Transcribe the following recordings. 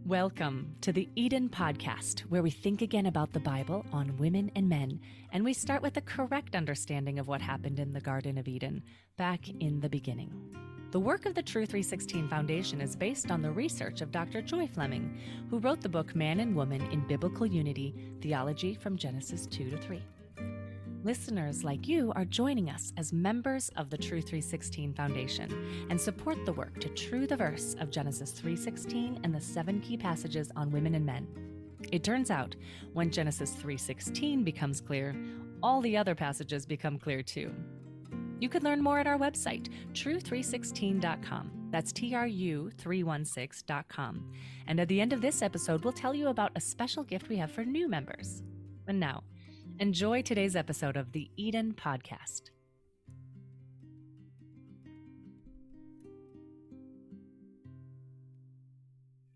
Welcome to the Eden Podcast, where we think again about the Bible on women and men, and we start with the correct understanding of what happened in the Garden of Eden, back in the beginning. The work of the True 316 Foundation is based on the research of Dr. Joy Fleming, who wrote the book Man and Woman in Biblical Unity, Theology from Genesis 2 to 3. Listeners like you are joining us as members of the True 316 Foundation and support the work to true the verse of Genesis 3:16 and the 7 key passages on women and men. It turns out, when Genesis 3:16 becomes clear, all the other passages become clear too. You can learn more at our website, true316.com. That's TRU316.com. And at the end of this episode, we'll tell you about a special gift we have for new members. And now, enjoy today's episode of the Eden Podcast.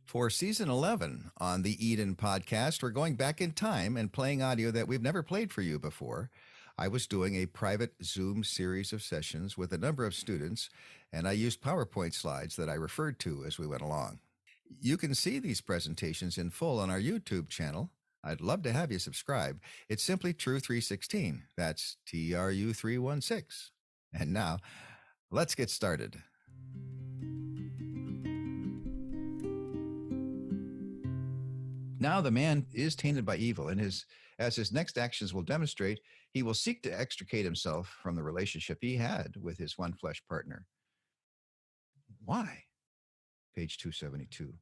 For season 11 on the Eden Podcast, we're going back in time and playing audio that we've never played for you before. I was doing a private Zoom series of sessions with a number of students, and I used PowerPoint slides that I referred to as we went along. You can see these presentations in full on our YouTube channel. I'd love to have you subscribe. It's simply True 316. That's TRU316. And now, let's get started. Now the man is tainted by evil, and as his next actions will demonstrate, he will seek to extricate himself from the relationship he had with his one flesh partner. Why? Page 272.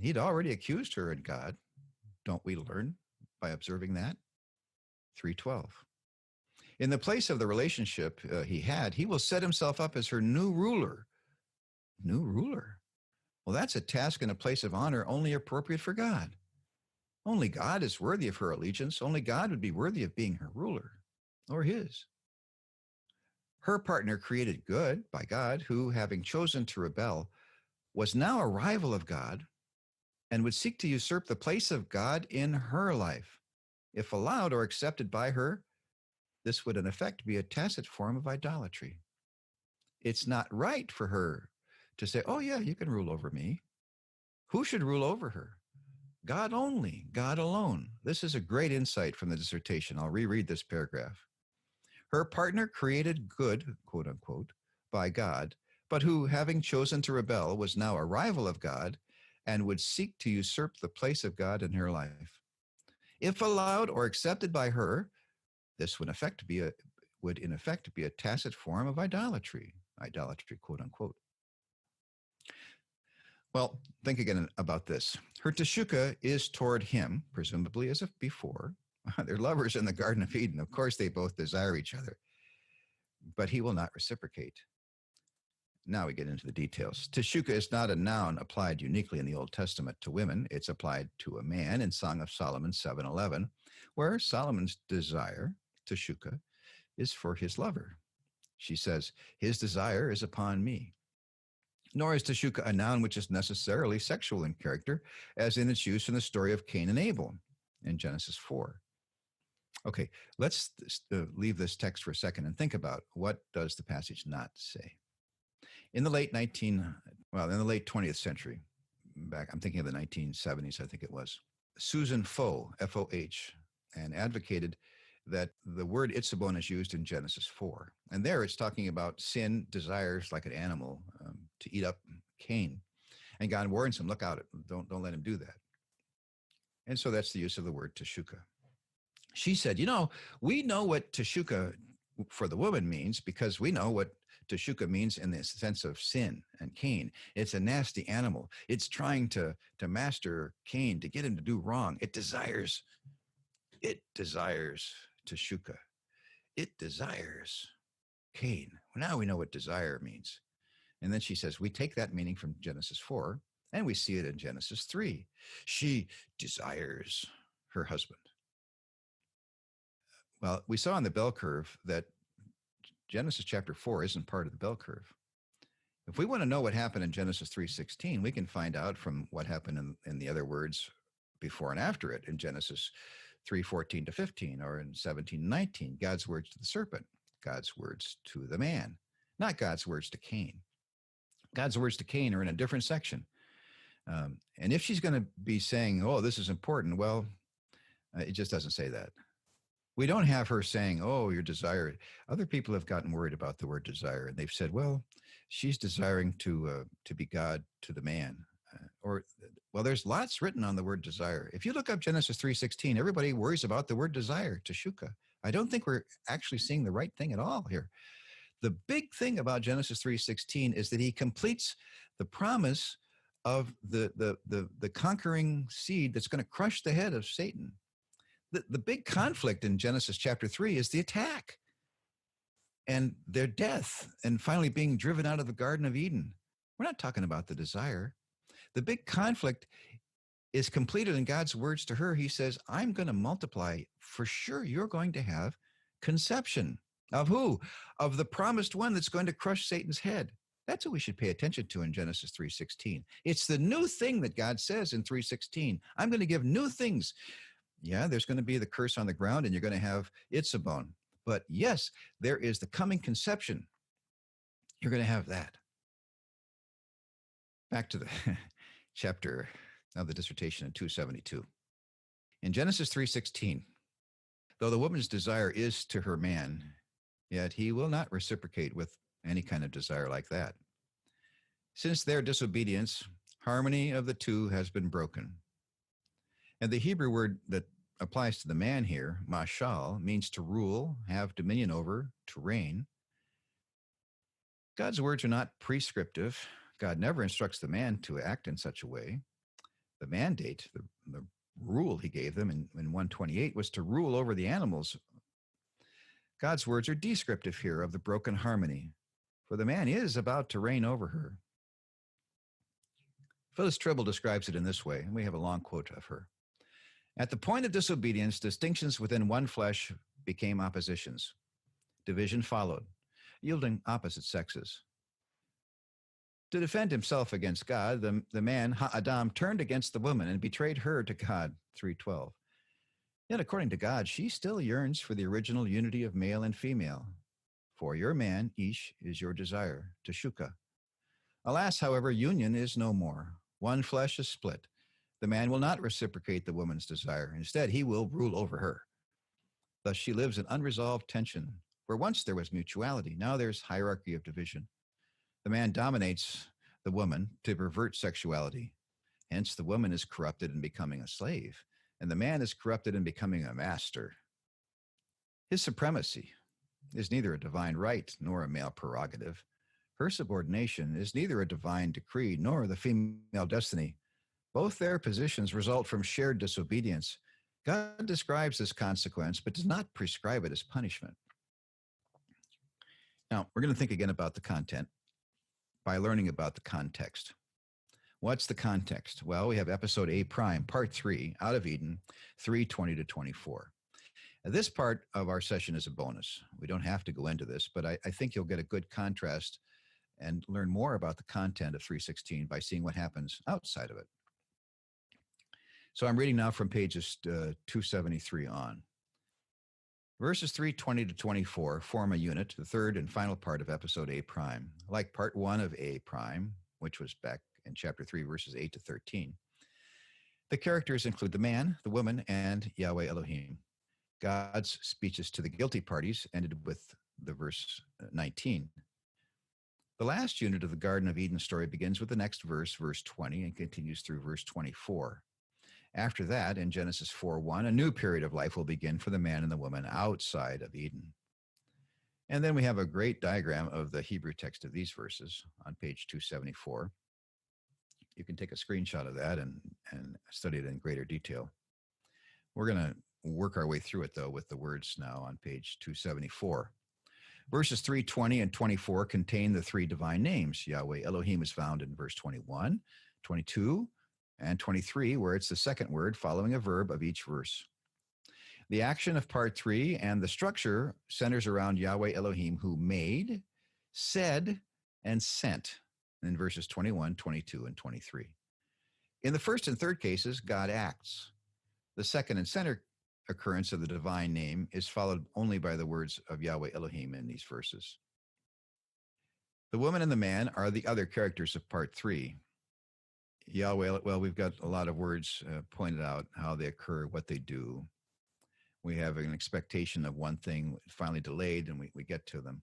He'd already accused her and God. Don't we learn by observing that? 3:12. In the place of the relationship he had, he will set himself up as her new ruler. New ruler? Well, that's a task and a place of honor only appropriate for God. Only God is worthy of her allegiance. Only God would be worthy of being her ruler, or his. Her partner created good by God, who, having chosen to rebel, was now a rival of God and would seek to usurp the place of God in her life. If allowed or accepted by her, this would in effect be a tacit form of idolatry. It's not right for her to say, oh yeah, you can rule over me. Who should rule over her? God only, God alone. This is a great insight from the dissertation. I'll reread this paragraph. Her partner created good, quote unquote, by God, but who, having chosen to rebel, was now a rival of God and would seek to usurp the place of God in her life. If allowed or accepted by her, this would in effect be a tacit form of idolatry, quote unquote. Well, think again about this. Her teshuka is toward him, presumably as if before. They're lovers in the Garden of Eden. Of course, they both desire each other, but he will not reciprocate. Now we get into the details. Teshuka is not a noun applied uniquely in the Old Testament to women. It's applied to a man in Song of Solomon 7:11, where Solomon's desire, teshuka, is for his lover. She says, his desire is upon me. Nor is teshuka a noun which is necessarily sexual in character, as in its use in the story of Cain and Abel in Genesis 4. Okay, let's leave this text for a second and think about what does the passage not say. In the late 20th century, I'm thinking of the 1970s, I think it was, Susan Foh, F-O-H, and advocated that the word itzabon is used in Genesis 4. And there it's talking about sin desires like an animal to eat up Cain. And God warns him, look out, don't let him do that. And so that's the use of the word teshuka. She said, we know what teshuka for the woman means because we know what teshuka means in the sense of sin and Cain. It's a nasty animal. It's trying to master Cain, to get him to do wrong. It desires teshuka. It desires Cain. Well, now we know what desire means. And then she says, we take that meaning from Genesis 4, and we see it in Genesis 3. She desires her husband. Well, we saw in the bell curve that Genesis chapter 4 isn't part of the bell curve. If we want to know what happened in Genesis 3:16, we can find out from what happened in the other words before and after it in Genesis 3:14 to 15, or in 17:19, God's words to the serpent, God's words to the man, not God's words to Cain. God's words to Cain are in a different section. And if she's going to be saying, oh, this is important, well, it just doesn't say that. We don't have her saying, oh, your desire. Other people have gotten worried about the word desire, and they've said, well, she's desiring to be God to the man. Well, there's lots written on the word desire. If you look up Genesis 3:16, everybody worries about the word desire, teshuka. I don't think we're actually seeing the right thing at all here. The big thing about Genesis 3:16 is that he completes the promise of the conquering seed that's going to crush the head of Satan. The big conflict in Genesis chapter 3 is the attack and their death and finally being driven out of the Garden of Eden. We're not talking about the desire. The big conflict is completed in God's words to her. He says, I'm going to multiply. For sure, you're going to have conception. Of who? Of the promised one that's going to crush Satan's head. That's what we should pay attention to in Genesis 3:16. It's the new thing that God says in 3:16. I'm going to give new things. Yeah, there's going to be the curse on the ground, and you're going to have Itzabon. But yes, there is the coming conception. You're going to have that. Back to the chapter of the dissertation in 272. In Genesis 3:16, though the woman's desire is to her man, yet he will not reciprocate with any kind of desire like that. Since their disobedience, harmony of the two has been broken. And the Hebrew word that applies to the man here, mashal, means to rule, have dominion over, to reign. God's words are not prescriptive. God never instructs the man to act in such a way. The mandate, the rule he gave them in 128 was to rule over the animals. God's words are descriptive here of the broken harmony, for the man is about to reign over her. Phyllis Tribble describes it in this way, and we have a long quote of her. At the point of disobedience, distinctions within one flesh became oppositions. Division followed, yielding opposite sexes. To defend himself against God, the man, Ha-Adam, turned against the woman and betrayed her to God, 3:12. Yet according to God, she still yearns for the original unity of male and female. For your man, Ish, is your desire, teshuka. Alas, however, union is no more. One flesh is split. The man will not reciprocate the woman's desire. Instead, he will rule over her. Thus, she lives in unresolved tension. Where once there was mutuality, now there's hierarchy of division. The man dominates the woman to pervert sexuality. Hence, the woman is corrupted in becoming a slave, and the man is corrupted in becoming a master. His supremacy is neither a divine right nor a male prerogative. Her subordination is neither a divine decree nor the female destiny. Both their positions result from shared disobedience. God describes this consequence, but does not prescribe it as punishment. Now, we're going to think again about the content by learning about the context. What's the context? Well, we have episode A prime, part 3, out of Eden, 3:20-24. Now, this part of our session is a bonus. We don't have to go into this, but I think you'll get a good contrast and learn more about the content of 3:16 by seeing what happens outside of it. So I'm reading now from pages 273 on. Verses 3:20-24 form a unit, the third and final part of episode A prime. Like part 1 of A prime, which was back in chapter 3, verses 8-13. The characters include the man, the woman, and Yahweh Elohim. God's speeches to the guilty parties ended with the verse 19. The last unit of the Garden of Eden story begins with the next verse, verse 20, and continues through verse 24. After that, in Genesis 4:1, a new period of life will begin for the man and the woman outside of Eden. And then we have a great diagram of the Hebrew text of these verses on page 274. You can take a screenshot of that and study it in greater detail. We're going to work our way through it, though, with the words now on page 274. Verses 3:20 and 24 contain the three divine names. Yahweh Elohim is found in verse 21, 22, and 23, where it's the second word following a verb of each verse. The action of part 3 and the structure centers around Yahweh Elohim, who made, said, and sent in verses 21, 22, and 23. In the first and third cases, God acts. The second and center occurrence of the divine name is followed only by the words of Yahweh Elohim in these verses. The woman and the man are the other characters of part 3. Yahweh, well, we've got a lot of words pointed out, how they occur, what they do. We have an expectation of one thing finally delayed, and we get to them.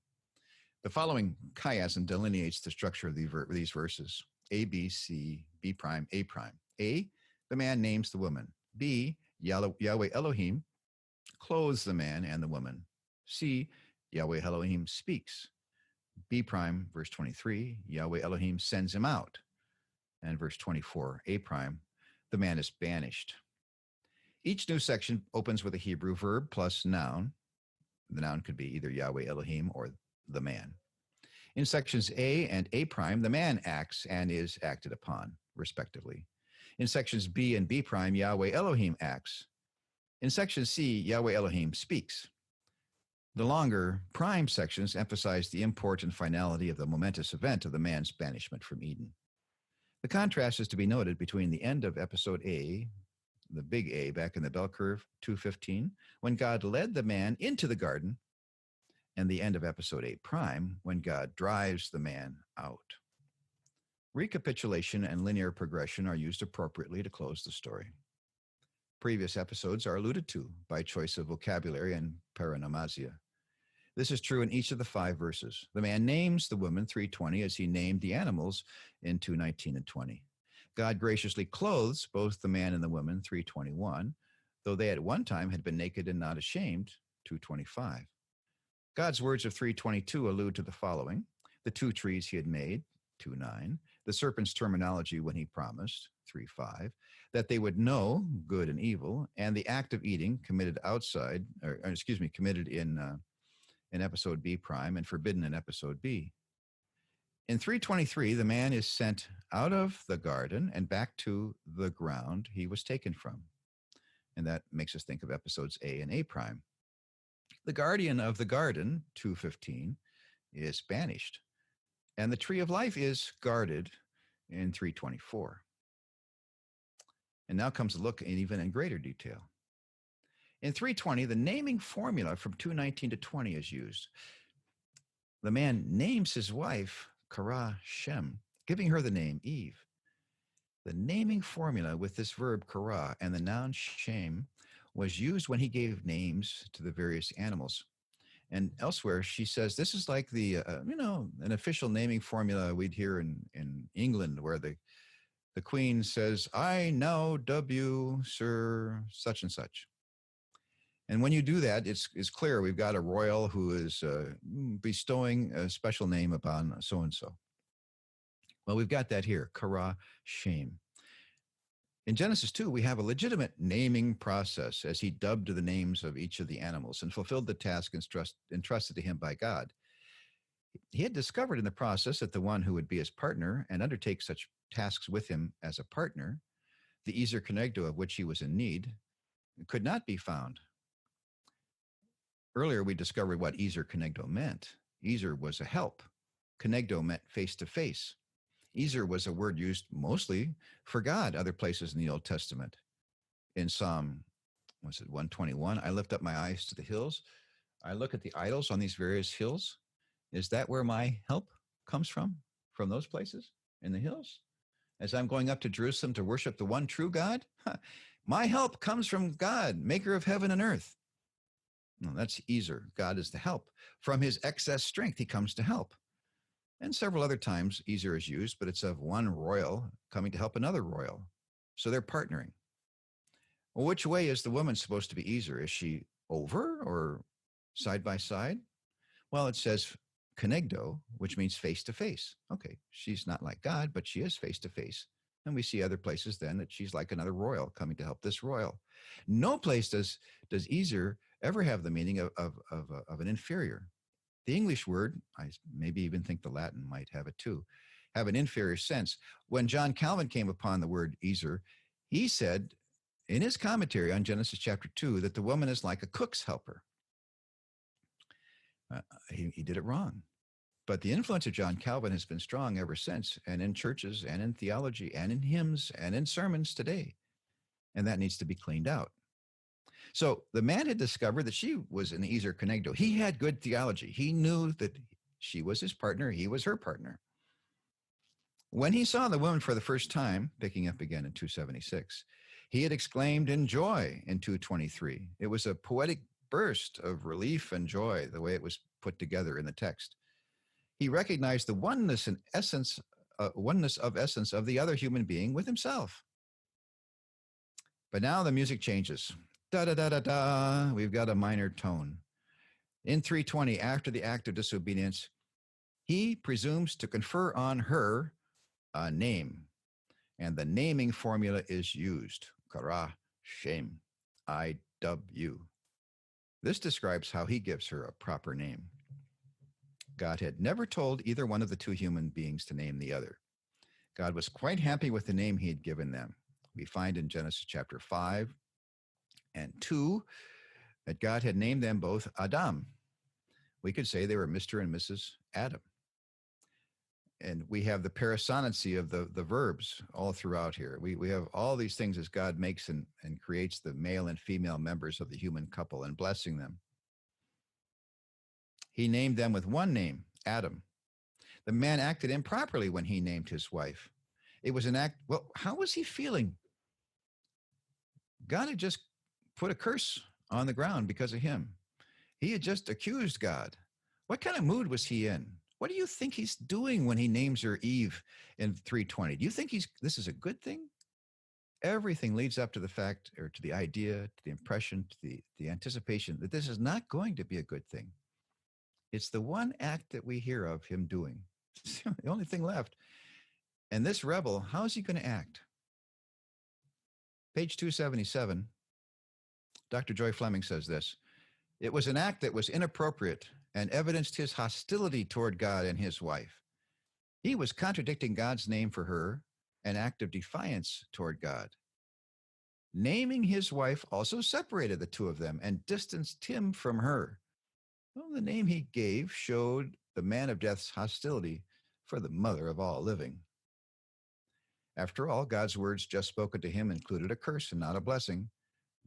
The following chiasm delineates the structure of these verses: A, B, C, B prime, A prime. A, the man names the woman. B, Yahweh Elohim clothes the man and the woman. C, Yahweh Elohim speaks. B prime, verse 23, Yahweh Elohim sends him out. And verse 24, A prime, the man is banished. Each new section opens with a Hebrew verb plus noun. The noun could be either Yahweh Elohim or the man. In sections A and A prime, the man acts and is acted upon, respectively. In sections B and B prime, Yahweh Elohim acts. In section C, Yahweh Elohim speaks. The longer prime sections emphasize the import and finality of the momentous event of the man's banishment from Eden. The contrast is to be noted between the end of episode A, the big A back in the bell curve, 2:15, when God led the man into the garden, and the end of episode A prime, when God drives the man out. Recapitulation and linear progression are used appropriately to close the story. Previous episodes are alluded to by choice of vocabulary and paronomasia. This is true in each of the 5 verses. The man names the woman, 3:20, as he named the animals in 2:19 and 20. God graciously clothes both the man and the woman, 3:21, though they at one time had been naked and not ashamed, 2:25. God's words of 3:22 allude to the following: the 2 trees he had made, 2:9, the serpent's terminology when he promised, 3:5, that they would know good and evil, and the act of eating committed committed in episode B prime and forbidden in episode B. In 3:23, the man is sent out of the garden and back to the ground he was taken from. And that makes us think of episodes A and A prime. The guardian of the garden, 2:15, is banished. And the tree of life is guarded in 3:24. And now comes a look even in greater detail. In 3:20, the naming formula from 2:19 to 20 is used. The man names his wife Kara Shem, giving her the name Eve. The naming formula with this verb Kara and the noun Shem was used when he gave names to the various animals. And elsewhere, she says this is like the, an official naming formula we'd hear in England, where the queen says, "I now dub you Sir such and such." And when you do that, it's clear we've got a royal who is bestowing a special name upon so-and-so. Well, we've got that here, Kara Shem. In Genesis 2, we have a legitimate naming process as he dubbed the names of each of the animals and fulfilled the task entrusted to him by God. He had discovered in the process that the one who would be his partner and undertake such tasks with him as a partner, the Ezer Kenegdo of which he was in need, could not be found. Earlier, we discovered what Ezer Kenegdo meant. Ezer was a help. Kenegdo meant face-to-face. Ezer was a word used mostly for God, other places in the Old Testament. In Psalm, 121, I lift up my eyes to the hills. I look at the idols on these various hills. Is that where my help comes from? From those places in the hills? As I'm going up to Jerusalem to worship the one true God? My help comes from God, maker of heaven and earth. No, that's Ezer. God is the help. From his excess strength, he comes to help. And several other times, Ezer is used, but it's of one royal coming to help another royal. So they're partnering. Well, which way is the woman supposed to be Ezer? Is she over or side by side? Well, it says Kenegdo, which means face to face. Okay, she's not like God, but she is face to face. And we see other places then that she's like another royal coming to help this royal. No place does Ezer ever have the meaning of an inferior. The English word, I maybe even think the Latin might have it too, have an inferior sense. When John Calvin came upon the word Ezer, he said in his commentary on Genesis chapter 2 that the woman is like a cook's helper. He did it wrong. But the influence of John Calvin has been strong ever since, and in churches and in theology and in hymns and in sermons today. And that needs to be cleaned out. So the man had discovered that she was an Ezer Kenegdo. He had good theology. He knew that she was his partner. He was her partner. When he saw the woman for the first time, picking up again in 276, he had exclaimed in joy in 223. It was a poetic burst of relief and joy, the way it was put together in the text. He recognized the oneness and essence, oneness of essence of the other human being with himself. But now the music changes. Da da da da da. We've got a minor tone. In 320, after the act of disobedience, he presumes to confer on her a name. And the naming formula is used. Kara, Shem, I-W. This describes how he gives her a proper name. God had never told either one of the two human beings to name the other. God was quite happy with the name he had given them. We find in Genesis chapter 5 and 2 that God had named them both Adam. We could say they were Mr. and Mrs. Adam. And we have the parasonancy of the verbs all throughout here. We have all these things as God makes and creates the male and female members of the human couple and blessing them. He named them with one name, Adam. The man acted improperly when he named his wife. It was an act, well, how was he feeling? God had just put a curse on the ground because of him. He had just accused God. What kind of mood was he in? What do you think he's doing when he names her Eve in 320? Do you think this is a good thing? Everything leads up to the fact, or to the idea, to the impression, to the anticipation that this is not going to be a good thing. It's the one act that we hear of him doing. It's the only thing left. And this rebel, how is he going to act? Page 277, Dr. Joy Fleming says this: it was an act that was inappropriate and evidenced his hostility toward God and his wife. He was contradicting God's name for her, an act of defiance toward God. Naming his wife also separated the two of them and distanced him from her. Well, the name he gave showed the man of death's hostility for the mother of all living. After all, God's words just spoken to him included a curse and not a blessing.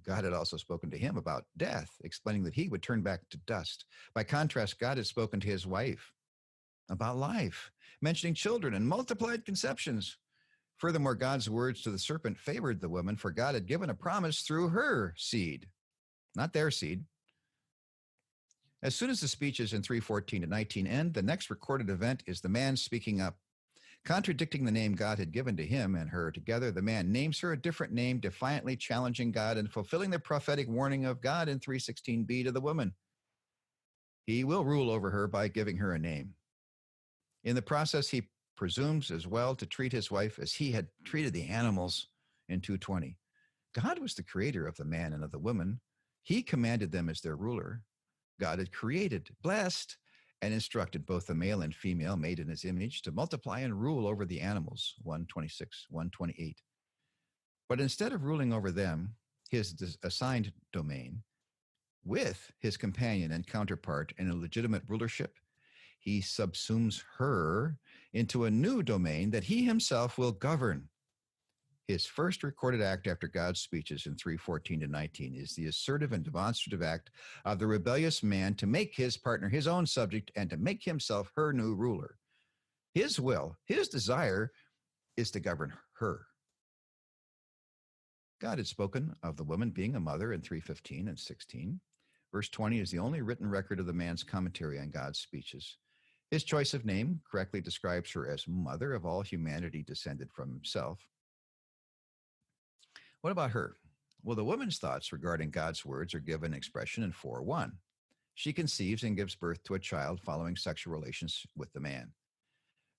God had also spoken to him about death, explaining that he would turn back to dust. By contrast, God had spoken to his wife about life, mentioning children and multiplied conceptions. Furthermore, God's words to the serpent favored the woman, for God had given a promise through her seed, not their seed. As soon as the speeches in 3:14 to 19 end, the next recorded event is the man speaking up. Contradicting the name God had given to him and her together, the man names her a different name, defiantly challenging God and fulfilling the prophetic warning of God in 3:16b to the woman. He will rule over her by giving her a name. In the process, he presumes as well to treat his wife as he had treated the animals in 2:20. God was the creator of the man and of the woman. He commanded them as their ruler. God had created, blessed, and instructed both the male and female made in his image to multiply and rule over the animals, 126, 128. But instead of ruling over them, his assigned domain, with his companion and counterpart in a legitimate rulership, he subsumes her into a new domain that he himself will govern. His first recorded act after God's speeches in 3:14 to 19 is the assertive and demonstrative act of the rebellious man to make his partner his own subject and to make himself her new ruler. His will, his desire, is to govern her. God had spoken of the woman being a mother in 3:15 and 16. Verse 20 is the only written record of the man's commentary on God's speeches. His choice of name correctly describes her as mother of all humanity descended from himself. What about her? Well, the woman's thoughts regarding God's words are given expression in 4:1. She conceives and gives birth to a child following sexual relations with the man.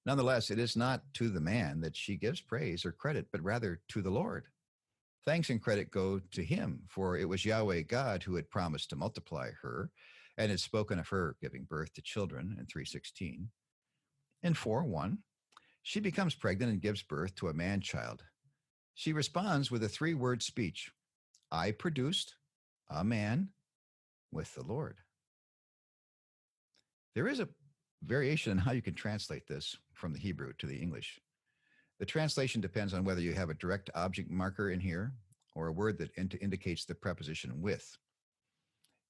Nonetheless, it is not to the man that she gives praise or credit, but rather to the Lord. Thanks and credit go to him, for it was Yahweh God who had promised to multiply her and had spoken of her giving birth to children in 3:16. In 4:1, she becomes pregnant and gives birth to a man-child. She responds with a 3-word speech: I produced a man with the Lord. There is a variation in how you can translate this from the Hebrew to the English. The translation depends on whether you have a direct object marker in here or a word that indicates the preposition with.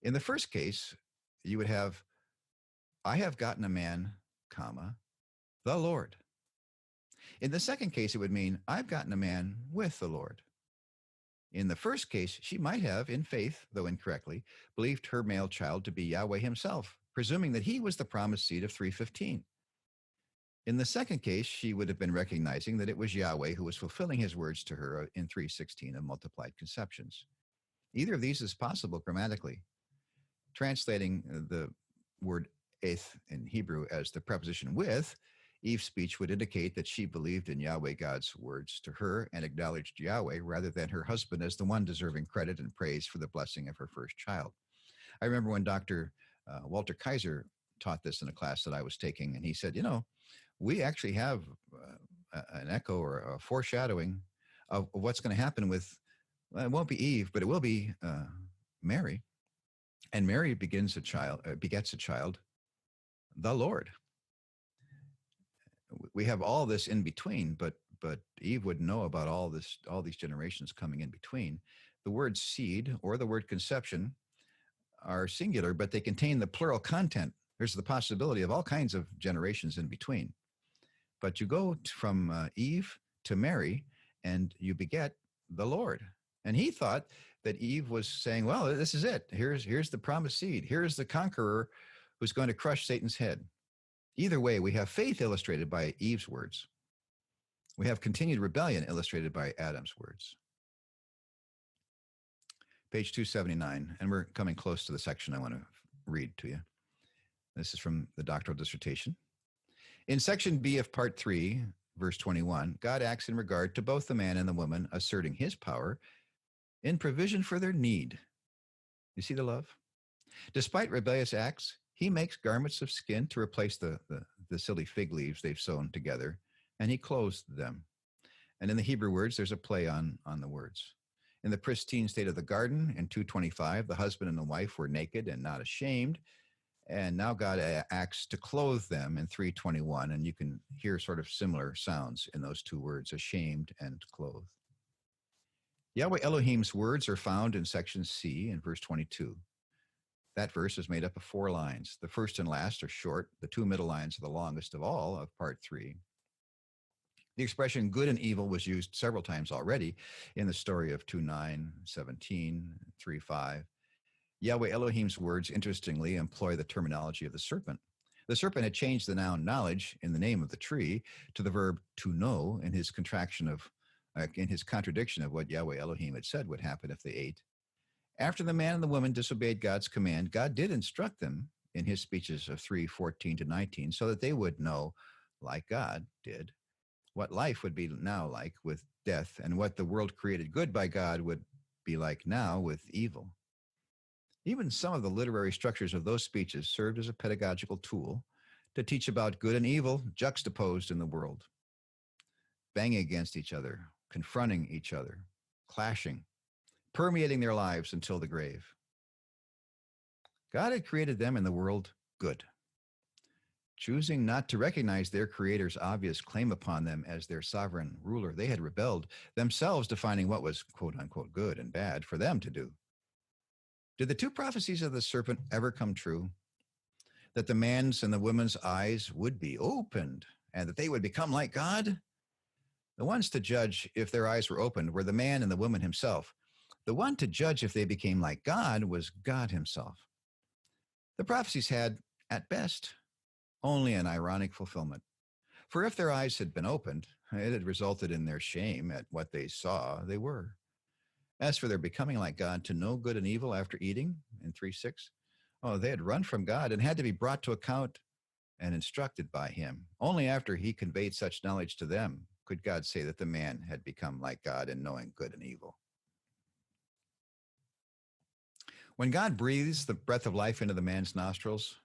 In the first case, you would have, I have gotten a man, comma, the Lord. In the second case, it would mean, I've gotten a man with the Lord. In the first case, she might have, in faith, though incorrectly, believed her male child to be Yahweh himself, presuming that he was the promised seed of 315. In the second case, she would have been recognizing that it was Yahweh who was fulfilling his words to her in 316 of multiplied conceptions. Either of these is possible grammatically. Translating the word eth in Hebrew as the preposition with, Eve's speech would indicate that she believed in Yahweh God's words to her and acknowledged Yahweh rather than her husband as the one deserving credit and praise for the blessing of her first child. I remember when Dr. Walter Kaiser taught this in a class that I was taking, and he said, we actually have an echo or a foreshadowing of what's going to happen with, well, it won't be Eve, but it will be Mary. And Mary begets a child, the Lord. We have all this in between, but Eve would know about all these generations coming in between. The word seed or the word conception are singular, but they contain the plural content. There's the possibility of all kinds of generations in between. But you go from Eve to Mary, and you beget the Lord. And he thought that Eve was saying, well, this is it. Here's the promised seed. Here's the conqueror who's going to crush Satan's head. Either way, we have faith illustrated by Eve's words. We have continued rebellion illustrated by Adam's words. Page 279, and we're coming close to the section I want to read to you. This is from the doctoral dissertation. In section B of part 3, verse 21, God acts in regard to both the man and the woman, asserting his power in provision for their need. You see the love? Despite rebellious acts, he makes garments of skin to replace the silly fig leaves they've sewn together, and he clothes them. And in the Hebrew words, there's a play on the words. In the pristine state of the garden, in 225, the husband and the wife were naked and not ashamed. And now God acts to clothe them in 321, and you can hear sort of similar sounds in those two words, ashamed and clothed. Yahweh Elohim's words are found in section C in verse 22. That verse is made up of 4 lines. The first and last are short. The 2 middle lines are the longest of all of part 3. The expression good and evil was used several times already in the story of 2:9, 17, 3:5. Yahweh Elohim's words, interestingly, employ the terminology of the serpent. The serpent had changed the noun knowledge in the name of the tree to the verb to know in his contradiction of what Yahweh Elohim had said would happen if they ate. After the man and the woman disobeyed God's command, God did instruct them in his speeches of 3:14-19 so that they would know, like God did, what life would be now like with death and what the world created good by God would be like now with evil. Even some of the literary structures of those speeches served as a pedagogical tool to teach about good and evil juxtaposed in the world, banging against each other, confronting each other, clashing, permeating their lives until the grave. God had created them in the world good. Choosing not to recognize their Creator's obvious claim upon them as their sovereign ruler, they had rebelled, themselves defining what was quote-unquote good and bad for them to do. Did the 2 prophecies of the serpent ever come true? That the man's and the woman's eyes would be opened and that they would become like God? The ones to judge if their eyes were opened were the man and the woman himself. The one to judge if they became like God was God himself. The prophecies had, at best, only an ironic fulfillment. For if their eyes had been opened, it had resulted in their shame at what they saw they were. As for their becoming like God to know good and evil after eating, in 3:6, they had run from God and had to be brought to account and instructed by him. Only after he conveyed such knowledge to them could God say that the man had become like God in knowing good and evil. When God breathes the breath of life into the man's nostrils,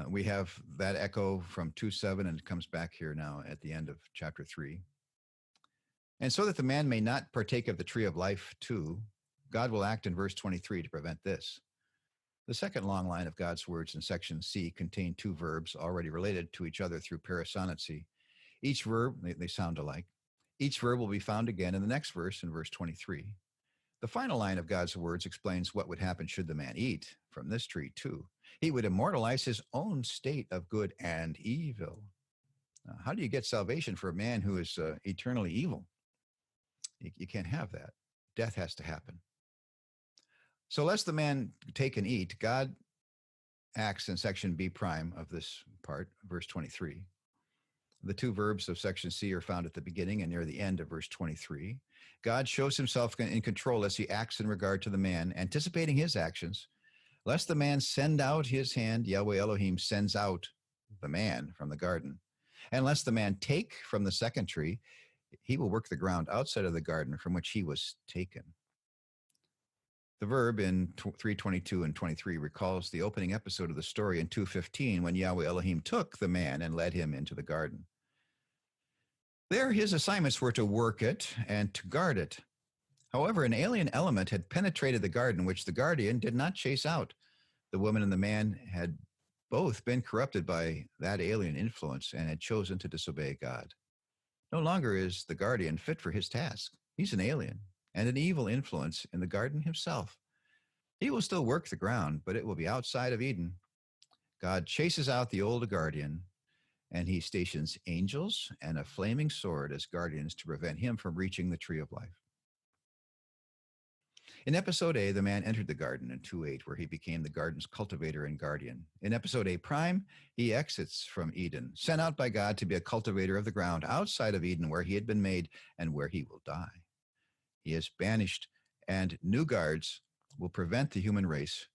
we have that echo from 2:7, and it comes back here now at the end of chapter 3. And so that the man may not partake of the tree of life too, God will act in verse 23 to prevent this. The second long line of God's words in section C contain 2 verbs already related to each other through parasonancy. Each verb, they sound alike. Each verb will be found again in the next verse in verse 23. The final line of God's words explains what would happen should the man eat from this tree too. He would immortalize his own state of good and evil. How do you get salvation for a man who is eternally evil? You can't have that. Death has to happen. So lest the man take and eat, God acts in section B prime of this part, verse 23. The two verbs of section C are found at the beginning and near the end of verse 23. God shows himself in control as he acts in regard to the man, anticipating his actions. Lest the man send out his hand, Yahweh Elohim sends out the man from the garden. And lest the man take from the second tree, he will work the ground outside of the garden from which he was taken. The verb in 3:22 and 23 recalls the opening episode of the story in 2:15 when Yahweh Elohim took the man and led him into the garden. There, his assignments were to work it and to guard it. However, an alien element had penetrated the garden, which the guardian did not chase out. The woman and the man had both been corrupted by that alien influence and had chosen to disobey God. No longer is the guardian fit for his task. He's an alien and an evil influence in the garden himself. He will still work the ground, but it will be outside of Eden. God chases out the old guardian, and he stations angels and a flaming sword as guardians to prevent him from reaching the tree of life. In episode A, the man entered the garden in 2:8, where he became the garden's cultivator and guardian. In episode A prime, he exits from Eden, sent out by God to be a cultivator of the ground outside of Eden, where he had been made and where he will die. He is banished, and new guards will prevent the human race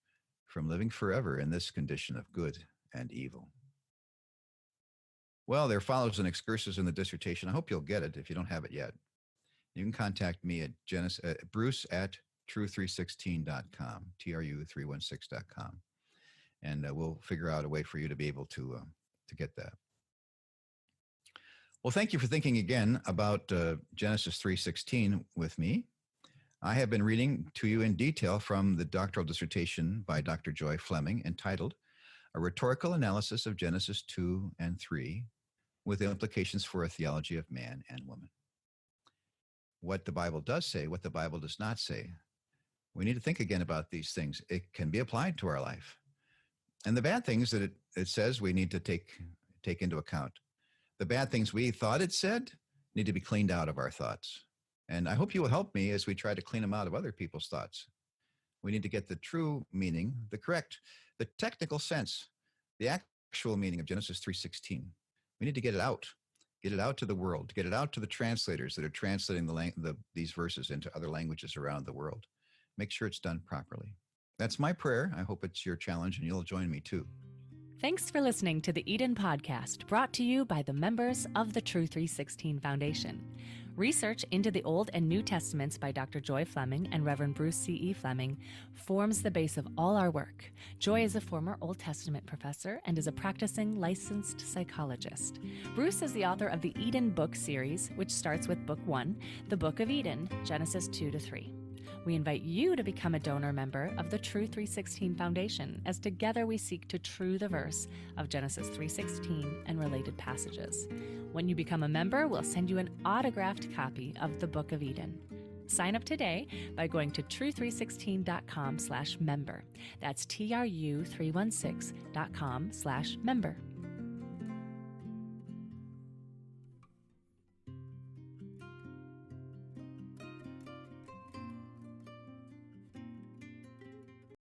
from living forever in this condition of good and evil. Well, there follows an excursus in the dissertation. I hope you'll get it if you don't have it yet. You can contact me at Bruce at true316.com, TRU316.com, and we'll figure out a way for you to be able to get that. Well, thank you for thinking again about Genesis 3:16 with me. I have been reading to you in detail from the doctoral dissertation by Dr. Joy Fleming entitled A Rhetorical Analysis of Genesis 2 and 3 with Implications for a Theology of Man and Woman. What the Bible does say, what the Bible does not say. We need to think again about these things. It can be applied to our life. And the bad things that it says we need to take into account. The bad things we thought it said need to be cleaned out of our thoughts. And I hope you will help me as we try to clean them out of other people's thoughts. We need to get the true meaning, the technical sense, the actual meaning of Genesis 3:16. We need to get it out to the world, get it out to the translators that are translating these verses into other languages around the world. Make sure it's done properly. That's my prayer. I hope it's your challenge and you'll join me too. Thanks for listening to the Eden Podcast, brought to you by the members of the True 316 Foundation. Research into the Old and New Testaments by Dr. Joy Fleming and Reverend Bruce C.E. Fleming forms the base of all our work. Joy is a former Old Testament professor and is a practicing licensed psychologist. Bruce is the author of the Eden Book series, which starts with Book 1, the Book of Eden, Genesis 2-3. We invite you to become a donor member of the True 316 Foundation, as together we seek to true the verse of Genesis 3:16 and related passages. When you become a member, we'll send you an autographed copy of the Book of Eden. Sign up today by going to true316.com/member. That's TRU316.com/member.